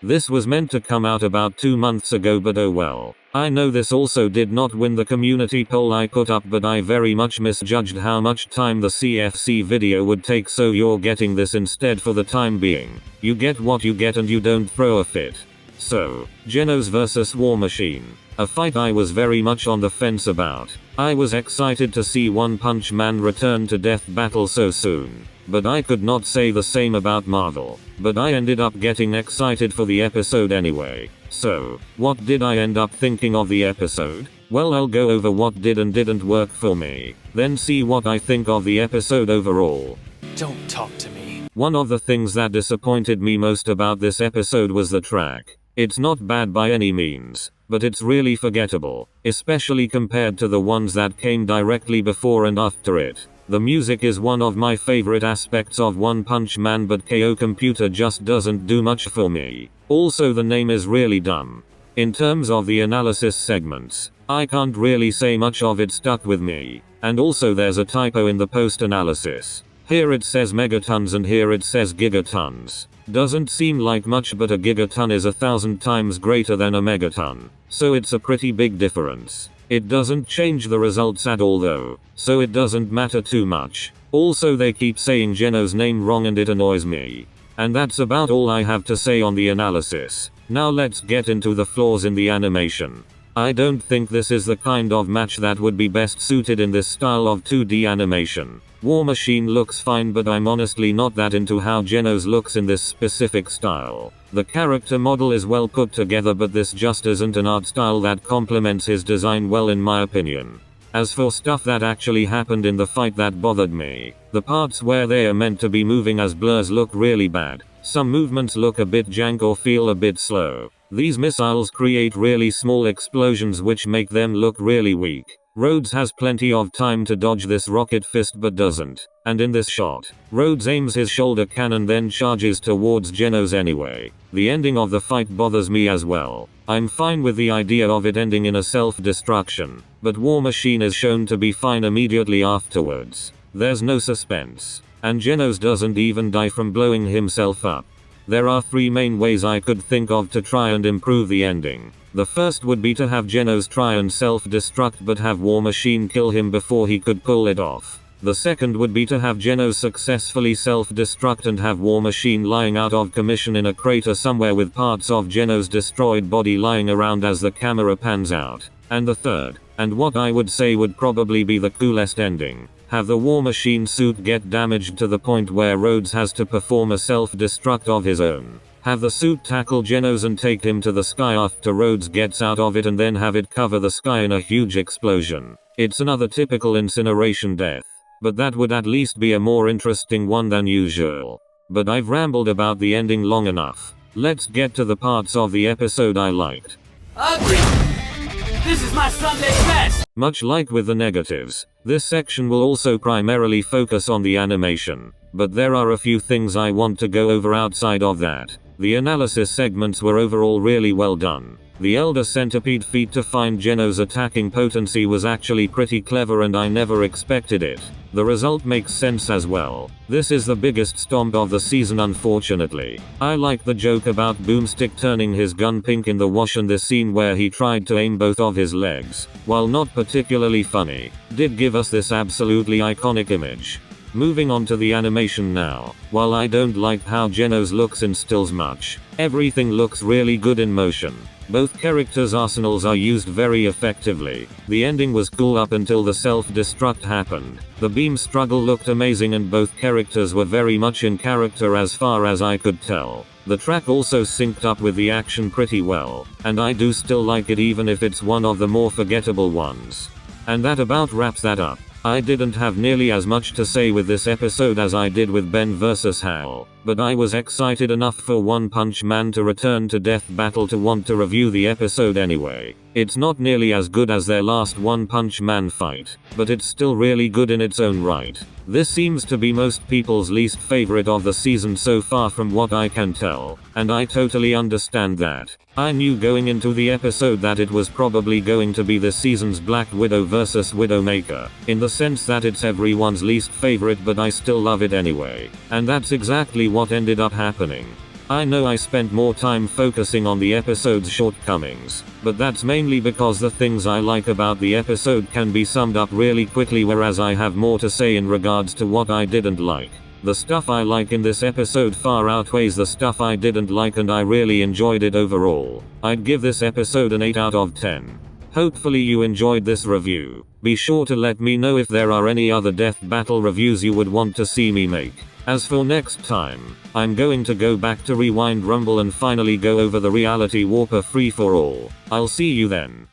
This was meant to come out about 2 months ago, but oh well. I know this also did not win the community poll I put up, but I very much misjudged how much time the CFC video would take, so you're getting this instead for the time being. You get what you get and you don't throw a fit. So, Genos vs War Machine. A fight I was very much on the fence about. I was excited to see One Punch Man return to death battle so soon. But I could not say the same about Marvel. But I ended up getting excited for the episode anyway. So, what did I end up thinking of the episode? Well, I'll go over what did and didn't work for me. Then see what I think of the episode overall. Don't talk to me. One of the things that disappointed me most about this episode was the track. It's not bad by any means, but it's really forgettable, especially compared to the ones that came directly before and after it. The music is one of my favorite aspects of One Punch Man, but KO Computer just doesn't do much for me. Also, the name is really dumb. In terms of the analysis segments, I can't really say much of it stuck with me. And also there's a typo in the post-analysis. Here it says megatons and here it says gigatons. Doesn't seem like much, but a gigaton is 1,000 times greater than a megaton. So it's a pretty big difference. It doesn't change the results at all though, so it doesn't matter too much. Also, they keep saying Genos' name wrong and it annoys me. And that's about all I have to say on the analysis. Now let's get into the flaws in the animation. I don't think this is the kind of match that would be best suited in this style of 2D animation. War Machine looks fine, but I'm honestly not that into how Genos looks in this specific style. The character model is well put together, but this just isn't an art style that complements his design well in my opinion. As for stuff that actually happened in the fight that bothered me, the parts where they are meant to be moving as blurs look really bad. Some movements look a bit jank or feel a bit slow. These missiles create really small explosions which make them look really weak. Rhodes has plenty of time to dodge this rocket fist but doesn't. And in this shot, Rhodes aims his shoulder cannon then charges towards Genos anyway. The ending of the fight bothers me as well. I'm fine with the idea of it ending in a self-destruction, but War Machine is shown to be fine immediately afterwards. There's no suspense. And Genos doesn't even die from blowing himself up. There are 3 main ways I could think of to try and improve the ending. The first would be to have Genos try and self-destruct but have War Machine kill him before he could pull it off. The second would be to have Genos successfully self-destruct and have War Machine lying out of commission in a crater somewhere with parts of Genos' destroyed body lying around as the camera pans out. And the third, and what I would say would probably be the coolest ending, have the War Machine suit get damaged to the point where Rhodes has to perform a self-destruct of his own. Have the suit tackle Genos and take him to the sky after Rhodes gets out of it, and then have it cover the sky in a huge explosion. It's another typical incineration death, but that would at least be a more interesting one than usual. But I've rambled about the ending long enough. Let's get to the parts of the episode I liked. Ugly! This is my Sunday best! Much like with the negatives, this section will also primarily focus on the animation, but there are a few things I want to go over outside of that. The analysis segments were overall really well done. The Elder Centipede feat to find Genos' attacking potency was actually pretty clever and I never expected it. The result makes sense as well. This is the biggest stomp of the season unfortunately. I like the joke about Boomstick turning his gun pink in the wash and the scene where he tried to aim both of his legs. While not particularly funny, did give us this absolutely iconic image. Moving on to the animation now. While I don't like how Genos looks in stills much, everything looks really good in motion. Both characters' arsenals are used very effectively. The ending was cool up until the self-destruct happened. The beam struggle looked amazing and both characters were very much in character as far as I could tell. The track also synced up with the action pretty well, and I do still like it even if it's one of the more forgettable ones. And that about wraps that up. I didn't have nearly as much to say with this episode as I did with Ben vs. Hal, but I was excited enough for One Punch Man to return to Death Battle to want to review the episode anyway. It's not nearly as good as their last One Punch Man fight, but it's still really good in its own right. This seems to be most people's least favorite of the season so far from what I can tell, and I totally understand that. I knew going into the episode that it was probably going to be this season's Black Widow vs. Widowmaker, in the sense that it's everyone's least favorite, but I still love it anyway. And that's exactly what ended up happening. I know I spent more time focusing on the episode's shortcomings, but that's mainly because the things I like about the episode can be summed up really quickly, whereas I have more to say in regards to what I didn't like. The stuff I like in this episode far outweighs the stuff I didn't like, and I really enjoyed it overall. I'd give this episode an 8 out of 10. Hopefully you enjoyed this review. Be sure to let me know if there are any other Death Battle reviews you would want to see me make. As for next time, I'm going to go back to Rewind Rumble and finally go over the Reality Warper free for all. I'll see you then.